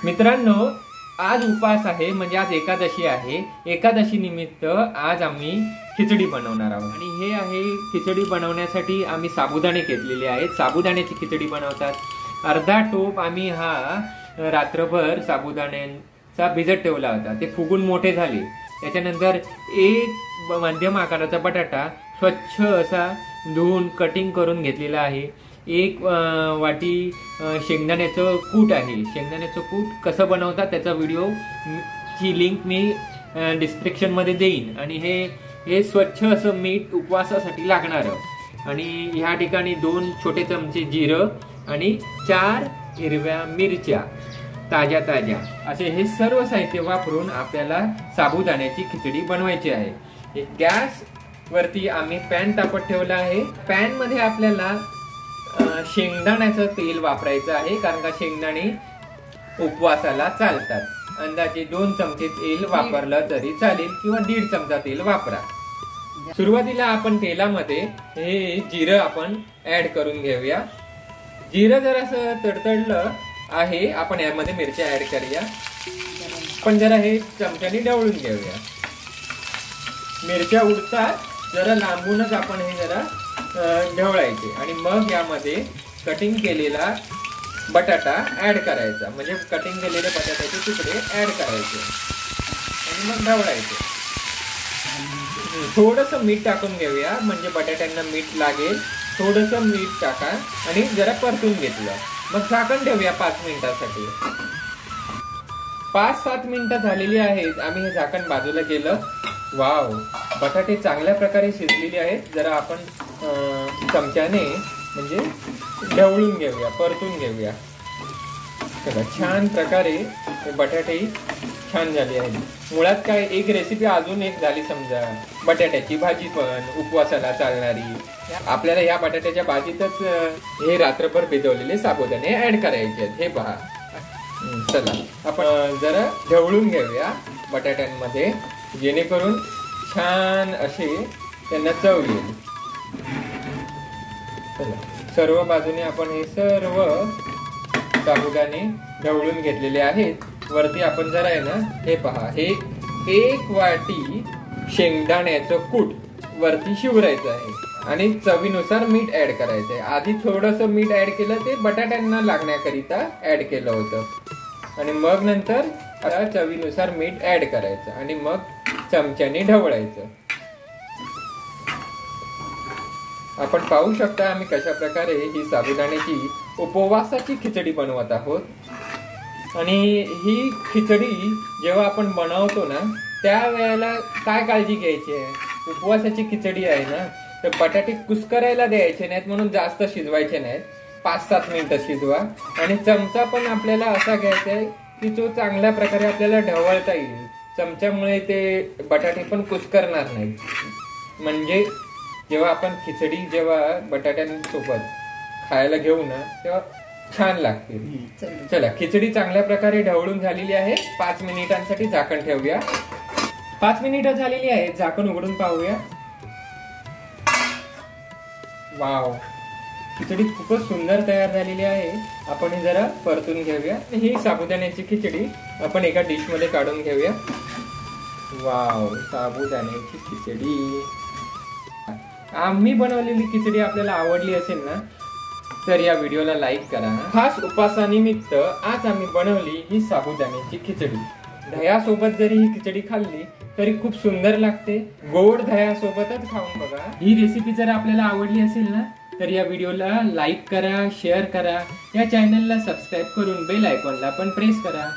मित्रांनो, आज उपवास आहे, म्हणजे आज एकादशी आहे। एकादशी निमित्त आज आम्ही खिचडी बनवणार आहोत आणि हे आहे खिचडी बनवण्यासाठी आम्ही साबुदाणे घेतलेले आहेत। साबुदाण्याची खिचडी बनवतात। अर्धा टोप आम्ही हा रात्रभर साबुदाण्यांचा भिजत ठेवला होता। ते फुगून मोठे झाले। त्याच्यानंतर एक मध्यम आकाराचा बटाटा स्वच्छ असा धुवून कटिंग करून घेतलेला आहे। एक वाटी शेंगदाण्याचं कूट आहे। शेंगदाण्याचं कूट कसं बनवतात त्याचा व्हिडिओ ची लिंक मी डिस्क्रिप्शन मध्ये देईन। आणि हे स्वच्छ असं मीठ उपवासासाठी लागणार। आणि ह्या ठिकाणी 2 छोटे चमचे जिरं आणि 4 हिरव्या मिरच्या ताज्या असे हे सर्व साहित्य वापरून आपल्याला साबुदाण्याची खिचडी बनवायची आहे। गॅस वरती आम्ही पॅन तापत ठेवला आहे। पॅन मध्ये आपल्याला शेंगदाण्याचं तेल वापरायचं आहे, कारण का शेंगदाणे उपवासाला चालतात। अंदाजे 2 चमचे तेल वापरलं तरी चालेल किंवा 1.5 चमचा तेल वापरा। सुरुवातीला आपण तेलामध्ये हे जिरं आपण ऍड करून घेऊया। जिरं जर असं तडतडलं आहे, आपण यामध्ये मिरच्या ऍड करूया। आपण जरा हे चमच्याने ढवळून घेऊया। मिरच्या उडतात जरा लांबूनच आपण हे जरा ढवळायचे आणि मग यामध्ये कटिंग केलेला बटाटा ऍड करायचा। म्हणजे कटिंग केलेले बटाट्याचे तुकडे ऍड करायचे आणि मग ढवळायचे। थोडंसं मीठ टाकून घेऊया, म्हणजे बटाट्यांना मीठ लागेल। थोडंसं मीठ टाका आणि जरा परतून घेतलं। मग झाकण ठेवूया 5 मिनिटांसाठी। 5-7 मिनिटं झालेली आहेत। आम्ही हे झाकण बाजूला केलं। वाव, बटाटे चांगल्या प्रकारे शिजलेले आहेत। जरा आपण चमच्याने म्हणजे ढवळून घेऊया, परतून घेऊया। चला, छान प्रकारे बटाटे छान झाले आहेत। मुळात काय एक रेसिपी अजून एक झाली समजा, बटाट्याची भाजी पण उपवासाला चालणारी। आपल्याला या बटाट्याच्या भाजीतच हे रात्रभर भिजवलेले साबुदाणे ऍड करायचे आहेत। हे पहा। चला, आपण जरा ढवळून घेऊया बटाट्यांमध्ये, जेणेकरून छान असे त्यांना चव येईल। सर्व बाजूने आपण हे सर्व साबुदाणे ढवळून घेतलेले आहेत। वरती आपण जरा आहे ना, हे पहा, हे 1 वाटी शेंगदाण्याचं कूट वरती शिवरायचं आहे आणि चवीनुसार मीठ ऍड करायचं आहे। आधी थोडंसं मीठ ऍड केलं, ते बटाट्यांना लागण्याकरिता ऍड केलं होतं। आणि मग नंतर चवीनुसार मीठ ऍड करायचं आणि मग चमच्याने ढवळायचं। आपण पाहू शकता आम्ही कशा प्रकारे ही साबुदाण्याची उपवासाची खिचडी बनवत आहोत। आणि ही खिचडी जेव्हा आपण बनवतो ना, त्यावेळेला काय काळजी घ्यायची आहे, उपवासाची खिचडी आहे ना, तर बटाटे कुस्करायला द्यायचे नाहीत, म्हणून जास्त शिजवायचे नाहीत। 5-7 मिनिटं शिजवा। आणि चमचा पण आपल्याला असा घ्यायचा आहे की तो चांगल्या प्रकारे आपल्याला ढवळता येईल। चमच्यामुळे ते बटाटे पण कुस्करणार नाहीत। म्हणजे जेव्हा आपण खिचडी जेव्हा बटाट्यांसोबत खायला घेऊ ना, तेव्हा छान लागते। चला, खिचडी चांगल्या प्रकारे ढवळून झालेली आहे। 5 मिनिटांसाठी झाकण ठेवूया। 5 मिनिटं झालेली आहेत, झाकण उघडून पाहूया। वाव, खिचडी खूपच सुंदर तयार झालेली आहे। आपण हे जरा परतून घेऊया। ही साबुदाण्याची खिचडी आपण एका डिश मध्ये काढून घेऊया। वाव, साबुदाण्याची खिचडी। आम्ही बनवलेली खिचडी आपल्याला आवडली असेल ना, तर या व्हिडिओला लाईक करा। खास उपवासानिमित्त आज आम्ही बनवली ही साबुदाण्याची खिचडी। दह्यासोबत जरी ही खिचडी खाल्ली तरी खूप सुंदर लागते। गोड दह्यासोबतच खाऊन बघा। ही रेसिपी जर आपल्याला आवडली असेल ना, तर या व्हिडिओला लाईक करा, शेअर करा, या चॅनलला सबस्क्राईब करून बेल आयकॉनला पण प्रेस करा।